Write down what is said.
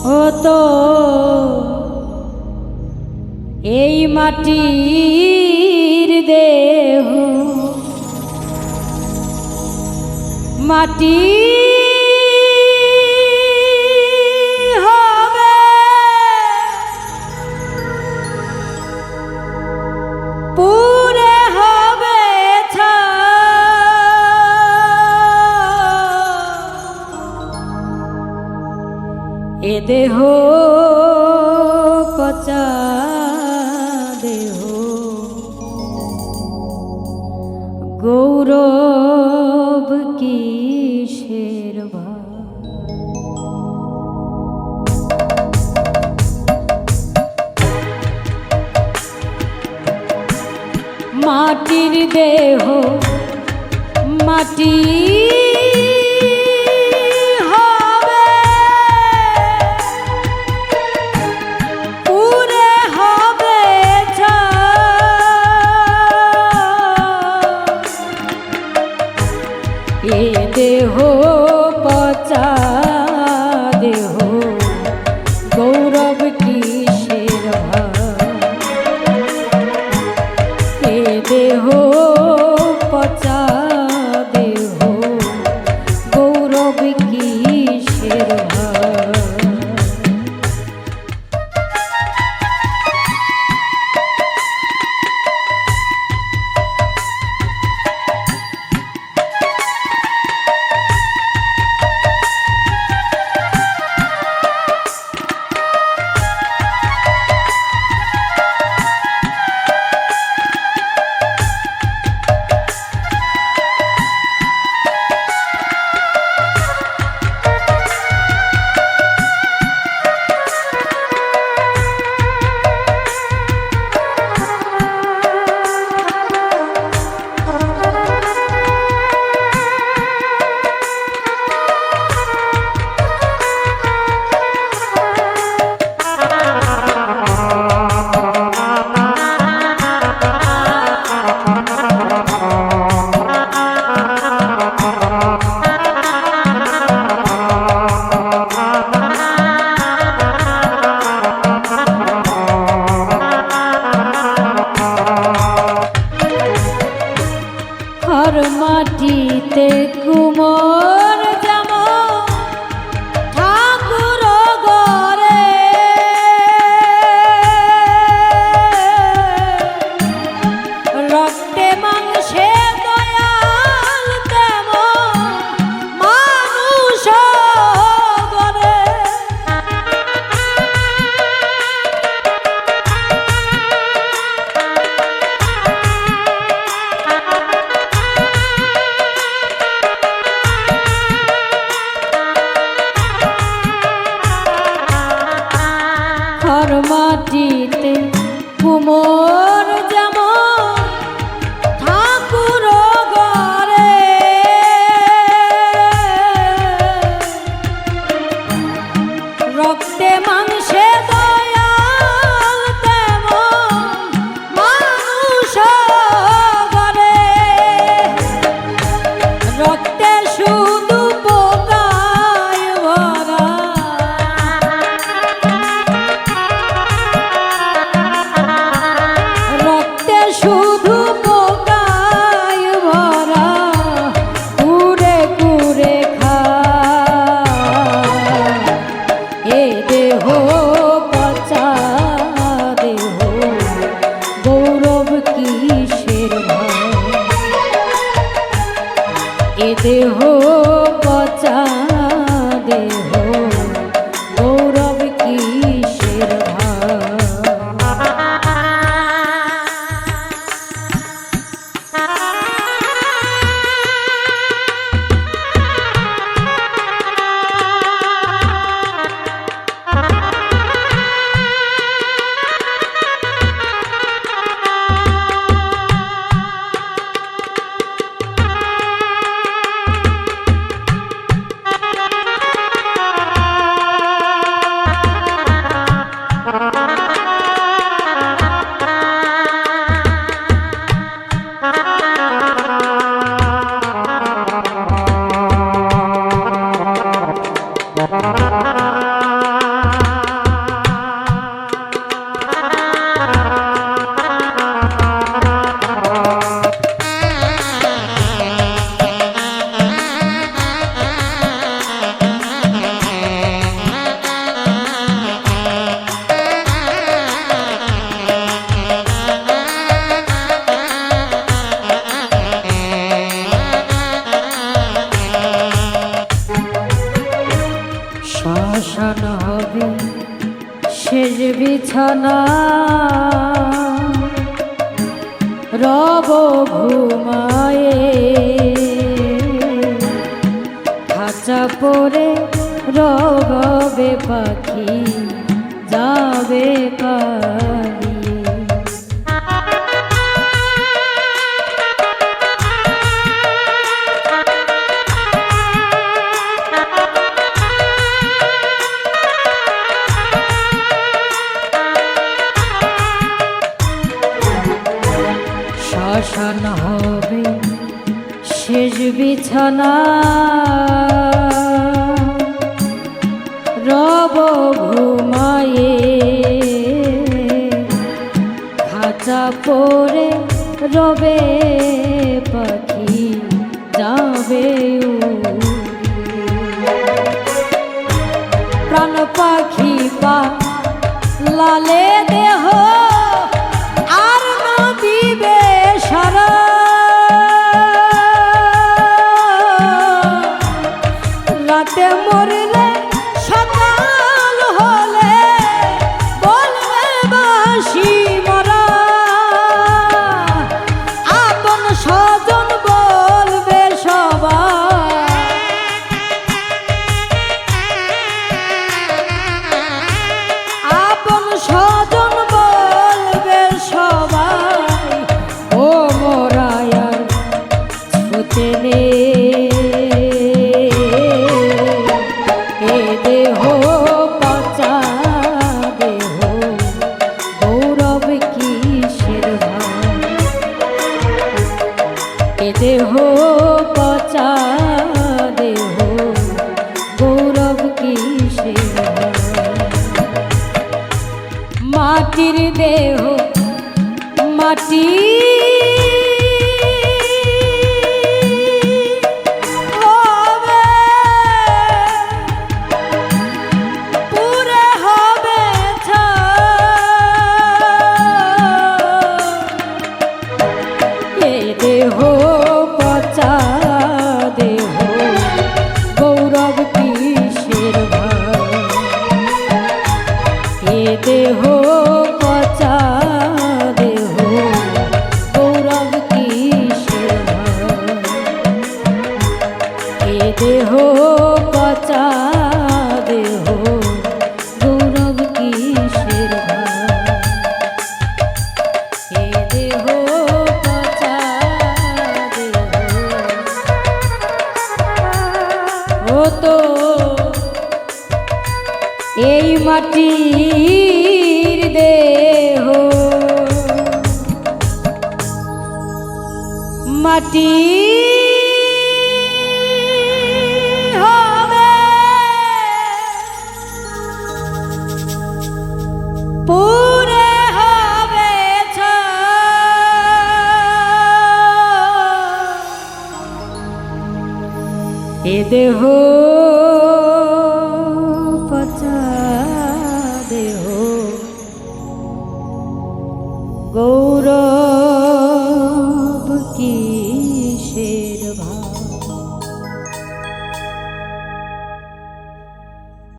ও তো এই মাটির দেহ মাটি হবে পুরে হবে এ দেহ পচা দেহ গৌরব কিসের মাটির দেহ মাটি দেহ পচা দেহ গৌরব কিসের এ দেহ পচা দেহ গৌরব কিসের মাটিতে কুমোর যেমন ঠাকুর গড়ে রক্তে মাংসে দয়াল তেমন মানুষ গড়ে মাটিতে কুমোর যেমন ঠাকুর গড়ে রক্তে মাংসে দয়াল তেমন মানুষ গড়ে রক্তে শুধু পোকায় ভরা শুধু পোকায় ভরা কুড়ে কুড়ে খায় এ দেহ পচা দেহ গৌরব কিসের এ দেহ পচা দেহ গৌরব কিসের শ্মশান হবে শেষ বিছানা, রব ঘুমায়ে খাঁচা পরে রবে পাখি যাবে পালিয়ে। শ্মশান হবে শেষ বিছানা, রব ঘুমায়ে খাঁচা পরে রবে পাখি যাবে প্রাণ পাখি পা লালে দেহ আর না দিবে সারা, রাতে মরলে সকাল হলে বলবে বাসি মরা, আপন স্বজন বলবে সবাই, আপন স্বজন বলবে সবাই, ও মোরায়ার ছুতে নে এ দেহ পচা দেহ গৌরব কিসের ভাই, এ দেহ পচা দেহ গৌরব কিসের ভাই, মাটির দেহ মাটি হবে, পুরে হবে ছাই, এ দেহ পচা দেহ গৌরব কিসের ভাই, এ দেহ পচা দেহ গৌরব কিসের ভাই, এ দেহ পচা দেহ গৌরব কিসের ভাই, এ দেহ পচা দেহ। ও তো এই মাটির দেহ মাটি হবে, পুরে হবে ছাই, এ দেহ পচা দেহ গৌরব